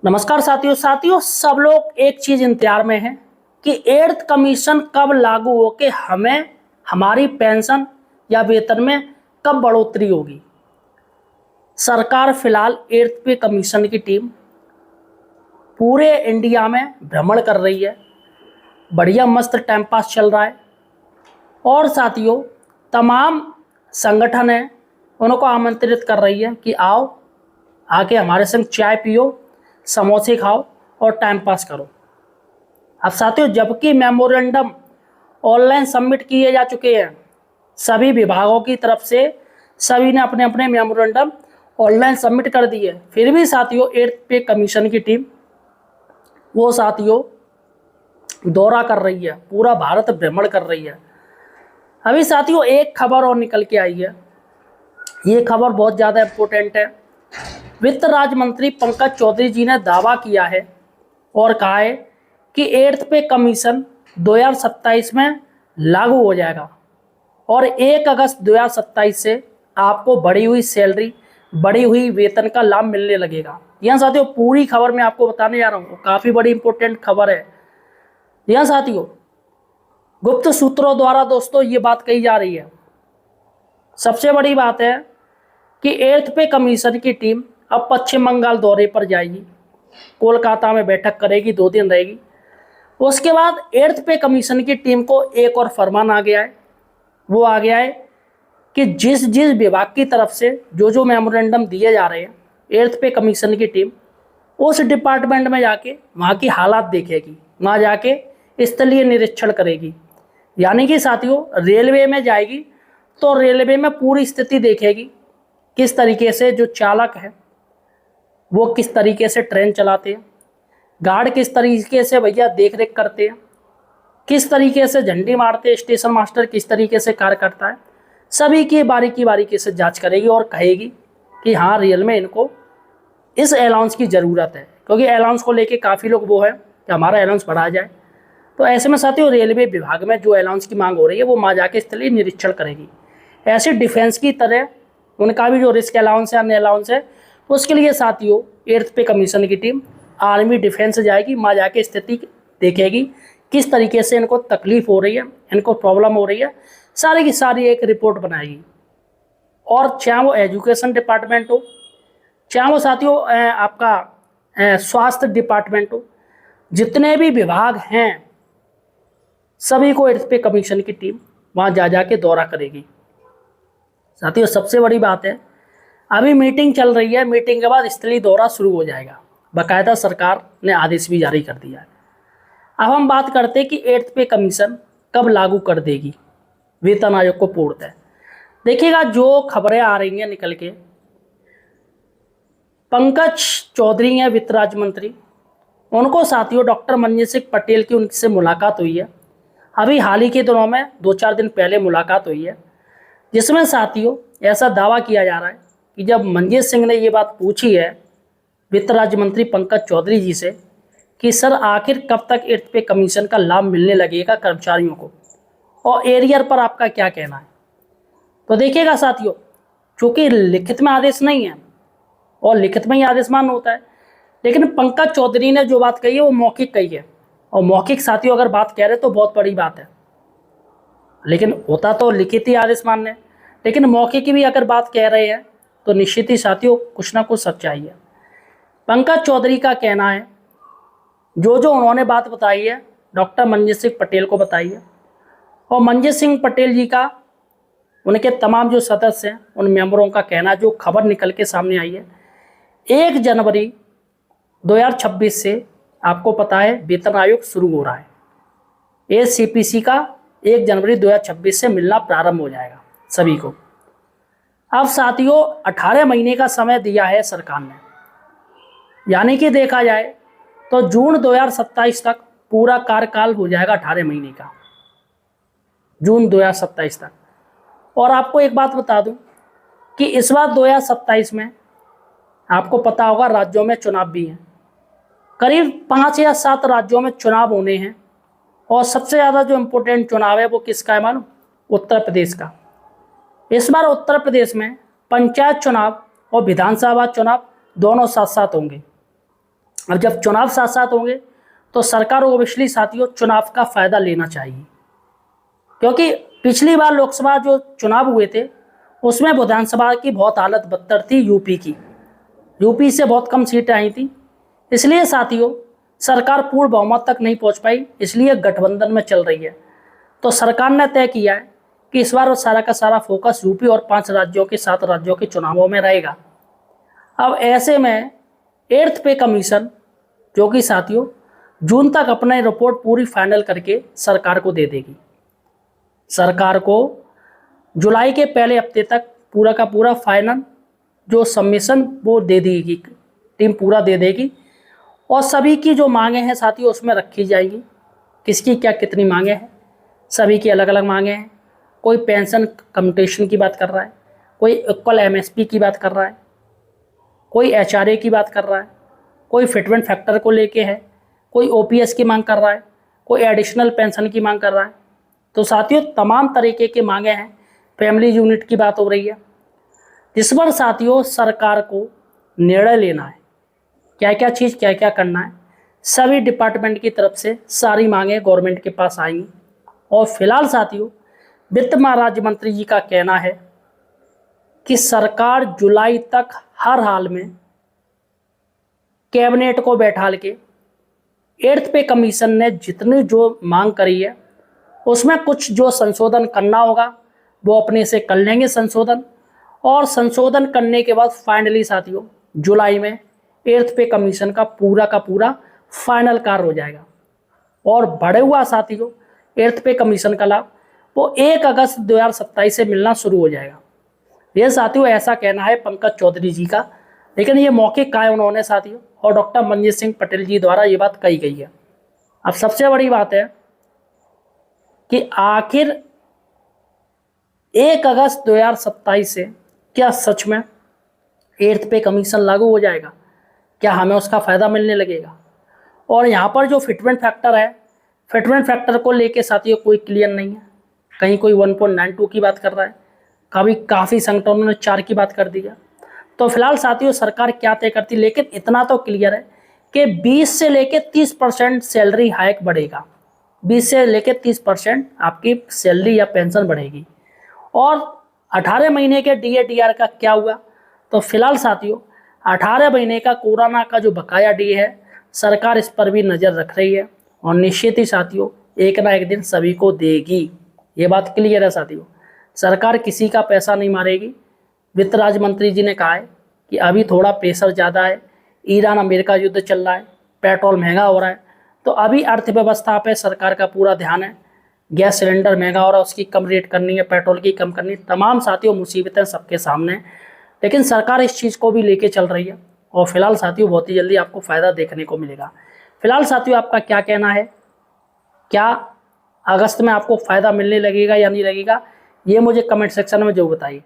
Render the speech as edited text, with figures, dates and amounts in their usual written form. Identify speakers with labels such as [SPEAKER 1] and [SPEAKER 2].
[SPEAKER 1] नमस्कार साथियों साथियों सब लोग एक चीज इंतजार में हैं कि एर्थ कमीशन कब लागू हो के हमें हमारी पेंशन या वेतन में कब बढ़ोतरी होगी। सरकार फिलहाल एर्थ पे कमीशन की टीम पूरे इंडिया में भ्रमण कर रही है। बढ़िया मस्त टाइम पास चल रहा है और साथियों तमाम संगठन हैं उनको आमंत्रित कर रही है कि आओ आके हमारे संग चाय पियो, समोसे खाओ और टाइम पास करो। अब साथियों जबकि मेमोरेंडम ऑनलाइन सबमिट किए जा चुके हैं, सभी विभागों की तरफ से सभी ने अपने अपने मेमोरेंडम ऑनलाइन सबमिट कर दिए, फिर भी साथियों एर्थ पे कमीशन की टीम वो साथियों दौरा कर रही है, पूरा भारत भ्रमण कर रही है। अभी साथियों एक खबर और निकल के आई है, ये खबर बहुत ज़्यादा इम्पोर्टेंट है। वित्त राज्य मंत्री पंकज चौधरी जी ने दावा किया है और कहा है कि एर्थ पे कमीशन 2027 में लागू हो जाएगा और 1 अगस्त 2027 से आपको बढ़ी हुई सैलरी, बढ़ी हुई वेतन का लाभ मिलने लगेगा। यहाँ साथियों पूरी खबर मैं आपको बताने जा रहा हूँ, काफ़ी बड़ी इंपॉर्टेंट खबर है। यहाँ साथियों गुप्त सूत्रों द्वारा दोस्तों ये बात कही जा रही है। सबसे बड़ी बात है कि एर्थ पे कमीशन की टीम अब पश्चिम बंगाल दौरे पर जाएगी, कोलकाता में बैठक करेगी, 2 दिन रहेगी। उसके बाद एर्थ पे कमीशन की टीम को एक और फरमान आ गया है, वो आ गया है कि जिस जिस विभाग की तरफ से जो मेमोरेंडम दिए जा रहे हैं, एर्थ पे कमीशन की टीम उस डिपार्टमेंट में जाके वहाँ की हालात देखेगी, वहाँ जाके स्थलीय निरीक्षण करेगी। यानी कि साथियों रेलवे में जाएगी तो रेलवे में पूरी स्थिति देखेगी, किस तरीके से जो चालक है वो किस तरीके से ट्रेन चलाते हैं, गार्ड किस तरीके से भैया देख रेख करते हैं, किस तरीके से झंडी मारते हैं, स्टेशन मास्टर किस तरीके से कार्य करता है, सभी की बारीकी से जांच करेगी और कहेगी कि हाँ रियल में इनको इस अलाउंस की ज़रूरत है, क्योंकि अलाउंस को लेके काफ़ी लोग वो है कि हमारा अलाउंस बढ़ाया जाए। तो ऐसे में साथियों रेलवे विभाग में जो अलाउंस की मांग हो रही है वो वहाँ जाके स्थलीय निरीक्षण करेगी। ऐसे डिफेंस की तरह उनका भी जो रिस्क अलाउंस है, अन्य अलाउंस है, उसके लिए साथियों एर्थ पे कमीशन की टीम आर्मी डिफेंस जाएगी, वहाँ जाके स्थिति देखेगी किस तरीके से इनको तकलीफ हो रही है, इनको प्रॉब्लम हो रही है, सारी की सारी एक रिपोर्ट बनाएगी। और चाहे वो एजुकेशन डिपार्टमेंट हो, चाहे वो साथियों आपका स्वास्थ्य डिपार्टमेंट हो, जितने भी विभाग हैं सभी को एर्थ पे कमीशन की टीम वहाँ जा के दौरा करेगी। साथियों सबसे बड़ी बात है अभी मीटिंग चल रही है, मीटिंग के बाद स्थलीय दौरा शुरू हो जाएगा, बाकायदा सरकार ने आदेश भी जारी कर दिया है। अब हम बात करते हैं कि एर्थ पे कमीशन कब लागू कर देगी वेतन आयोग को पूर्णतः। देखिएगा जो खबरें आ रही हैं निकल के, पंकज चौधरी हैं वित्त राज्य मंत्री, उनको साथियों डॉक्टर मंजीत सिंह पटेल की उनसे मुलाकात हुई है। अभी हाल ही के दिनों में 2-4 दिन पहले मुलाकात हुई है, जिसमें साथियों ऐसा दावा किया जा रहा है कि जब मंजीत सिंह ने ये बात पूछी है वित्त राज्य मंत्री पंकज चौधरी जी से कि सर आखिर कब तक एर्थ पे कमीशन का लाभ मिलने लगेगा कर्मचारियों को और एरियर पर आपका क्या कहना है, तो देखिएगा साथियों चूँकि लिखित में आदेश नहीं है और लिखित में ही आदेश मान्य होता है, लेकिन पंकज चौधरी ने जो बात कही है वो मौखिक कही है। और मौखिक साथियों अगर बात कह रहे तो बहुत बड़ी बात है, लेकिन होता तो लिखित ही आदेश मान्य है, लेकिन मौखिक की भी अगर बात कह रहे हैं तो निश्चित ही साथियों कुछ ना कुछ सच्चाई है। पंकज चौधरी का कहना है जो उन्होंने बात बताई है डॉक्टर मंजीत सिंह पटेल को बताई है, और मंजीत सिंह पटेल जी का उनके तमाम जो सदस्य हैं उन मेंबरों का कहना, जो खबर निकल के सामने आई है 1 जनवरी 2026 से आपको पता है वेतन आयोग शुरू हो रहा है। एसीपीसी का 1 जनवरी 2026 से मिलना प्रारंभ हो जाएगा सभी को। अब साथियों 18 महीने का समय दिया है सरकार ने, यानी कि देखा जाए तो जून 2027 तक पूरा कार्यकाल हो जाएगा 18 महीने का, जून 2027 तक। और आपको एक बात बता दूं कि इस बार 2027 में आपको पता होगा राज्यों में चुनाव भी हैं, करीब 5 या 7 राज्यों में चुनाव होने हैं, और सबसे ज़्यादा जो इम्पोर्टेंट चुनाव है वो किसका है मालूम? उत्तर प्रदेश का। इस बार उत्तर प्रदेश में पंचायत चुनाव और विधानसभा चुनाव दोनों साथ साथ होंगे। अब जब चुनाव साथ साथ होंगे तो सरकार को ऑब्वियसली साथियों चुनाव का फ़ायदा लेना चाहिए, क्योंकि पिछली बार लोकसभा जो चुनाव हुए थे उसमें विधानसभा की बहुत हालत बदतर थी। यूपी से बहुत कम सीटें आई थी, इसलिए साथियों सरकार पूर्ण बहुमत तक नहीं पहुंच पाई, इसलिए गठबंधन में चल रही है। तो सरकार ने तय किया है कि इस बार सारा का सारा फोकस यूपी और 5 राज्यों के 7 राज्यों के चुनावों में रहेगा। अब ऐसे में 8th पे कमीशन जो कि साथियों जून तक अपने रिपोर्ट पूरी फाइनल करके सरकार को दे देगी। सरकार को जुलाई के पहले हफ्ते तक पूरा का पूरा फाइनल जो सबमिशन वो दे देगी, टीम पूरा दे देगी और सभी की जो मांगे हैं साथियों उसमें रखी जाएगी। किसकी क्या कितनी मांगे हैं, सभी की अलग अलग मांगे हैं। कोई पेंशन कम्यूटेशन की बात कर रहा है, कोई इक्वल एमएसपी की बात कर रहा है, कोई एचआरए की बात कर रहा है, कोई फिटमेंट फैक्टर को लेके है, कोई ओपीएस की मांग कर रहा है, कोई एडिशनल पेंशन की मांग कर रहा है। तो साथियों तमाम तरीके की मांगे हैं। फैमिली यूनिट की बात हो रही है, जिस पर साथियों सरकार को निर्णय लेना है क्या क्या चीज़ क्या क्या करना है। सभी डिपार्टमेंट की तरफ से सारी मांगें गवर्नमेंट के पास आएंगी। और फिलहाल साथियों वित्त राज्य मंत्री जी का कहना है कि सरकार जुलाई तक हर हाल में कैबिनेट को बैठाल के 8th पे कमीशन ने जितनी जो मांग करी है उसमें कुछ जो संशोधन करना होगा वो अपने से कर लेंगे संशोधन, और संशोधन करने के बाद फाइनली साथियों जुलाई में 8th पे कमीशन का पूरा फाइनल कार्य हो जाएगा। और बढ़े हुआ साथियों 8th पे कमीशन का लाभ वो 1 अगस्त 2027 से मिलना शुरू हो जाएगा। ये साथियों ऐसा कहना है पंकज चौधरी जी का, लेकिन ये मौखिक कहा उन्होंने साथियों, और डॉक्टर मंजीत सिंह पटेल जी द्वारा ये बात कही गई है। अब सबसे बड़ी बात है कि आखिर 1 अगस्त 2027 से क्या सच में 8th पे कमीशन लागू हो जाएगा, क्या हमें उसका फ़ायदा मिलने लगेगा। और यहाँ पर जो फिटमेंट फैक्टर है, फिटमेंट फैक्टर को लेके साथियों कोई क्लियर नहीं है। कहीं कोई 1.92 की बात कर रहा है, कभी काफ़ी संगठनों ने 4 की बात कर दी है। तो फिलहाल साथियों सरकार क्या तय करती, लेकिन इतना तो क्लियर है कि 20 से लेके 30% सैलरी हाइक बढ़ेगा। 20 से लेके 30% आपकी सैलरी या पेंशन बढ़ेगी। और 18 महीने के DA/DR का क्या हुआ, तो फिलहाल साथियों 18 महीने का कोरोना का जो बकाया DA है सरकार इस पर भी नज़र रख रही है, और निश्चित ही साथियों एक ना एक दिन सभी को देगी। ये बात क्लियर है साथियों, सरकार किसी का पैसा नहीं मारेगी। वित्त राज्य मंत्री जी ने कहा है कि अभी थोड़ा प्रेशर ज़्यादा है, ईरान अमेरिका युद्ध चल रहा है, पेट्रोल महंगा हो रहा है, तो अभी अर्थव्यवस्था पे सरकार का पूरा ध्यान है। गैस सिलेंडर महंगा हो रहा है, उसकी कम रेट करनी है, पेट्रोल की कम करनी है, तमाम साथियों मुसीबतें सबके सामने हैं, लेकिन सरकार इस चीज़ को भी लेके चल रही है। और फिलहाल साथियों बहुत ही जल्दी आपको फ़ायदा देखने को मिलेगा। फिलहाल साथियों आपका क्या कहना है, क्या अगस्त में आपको फ़ायदा मिलने लगेगा या नहीं लगेगा, ये मुझे कमेंट सेक्शन में जरूर बताइए।